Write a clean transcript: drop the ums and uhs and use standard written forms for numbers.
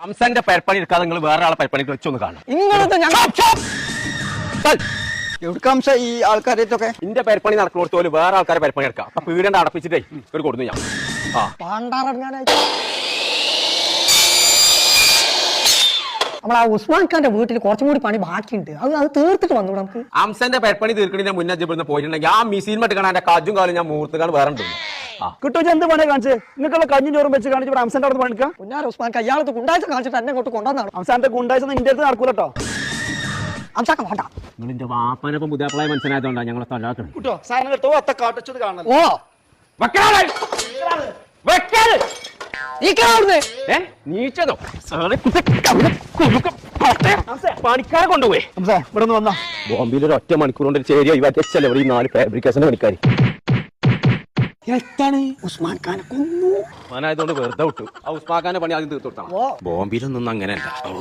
ഹംസന്റെ പെരപ്പണി എടുക്കാതെ നിങ്ങൾ വേറെ ആളെ പെരപ്പണിക്ക് വെച്ചൊന്ന് കാണും. എവിടുക്കാംശ ഈ ആൾക്കാരൊക്കെ എന്റെ പെരപ്പണി നടക്കുന്നിടത്തോല് വേറെ ആൾക്കാരെ പെരപ്പണി എടുക്കാം. അപ്പൊ പീഡണ്ട അടപ്പിച്ചിട്ടേ ഒരു കൊടുന്നു ഞാൻ. നമ്മളാ ഉസ്മാൻ ഖാന്റെ വീട്ടിൽ കുറച്ചും കൂടി പണി ബാക്കിയുണ്ട്. അത് തീർത്തിട്ട് വന്നു നമുക്ക്. ഹംസന്റെ പെരപ്പണി തീർക്കണേ മുന്നേ ഇവിടുന്ന് പോയിട്ടുണ്ടെങ്കിൽ ആ മിസീൻ മട്ട് കാണാൻ എന്റെ കജ്ജും കാലും ഞാൻ മുഹൂർത്തുകൾ വേറെ ഉണ്ട്. കിട്ടോ എന്ത് പണിയെ കാണിച്ച് നിങ്ങൾക്കുള്ള കഞ്ഞും ചോറും വെച്ച് കാണിച്ച് ഇവിടെ ഹംസന്റെ അവിടെ പണിക്കാം. കുഞ്ഞാർ ഉസ്മാൻ ഖാൻ ഇയാളത്ത് ഗുണ്ടാഴ്ച കാണിച്ചിട്ട് എന്നെ ഇങ്ങോട്ട് കൊണ്ടുവന്നാണ്. ഹംസാന്റെ ഗുണ്ടാഴ്ച നിന്റെ അടുത്ത് നടക്കൂലട്ടോ. ഹംസാക്ക വേണ്ട. നിന്റെ വാപ്പനപ്പം പുതിയപ്പളായി മനസ്സിലായതുകൊണ്ടാണ് ഞങ്ങളെ തല്ലാക്കണം. കിട്ടോ സാധനം കേട്ടോ അത്ത കാട്ടച്ചത് കാണണം. ഓ നീച്ചതോ പണിക്കാരെ കൊണ്ടുപോയി. ഹംസേ ഇവിടെ നിന്ന് വന്നാ ബോംബെയിൽ ഒരു ഒറ്റ മണിക്കൂർ കൊണ്ട് ചേരി ഒഴിവാക്കിയല്ലേ ഇവിടെ ഈ 4 ഫാബ്രിക്കേഷന്റെ പണിക്കാർ. എത്താണ് ഉസ്മാൻ ഖാനെ കൊന്നു. ഉസ്മാനായതുകൊണ്ട് വെറുതെ വിട്ടു. ആ ഉസ്മാൻ ഖാന്റെ പണി ആദ്യം തീർത്തു കൊടുത്താ. ബോംബെയിലൊന്നും അങ്ങനെയല്ല.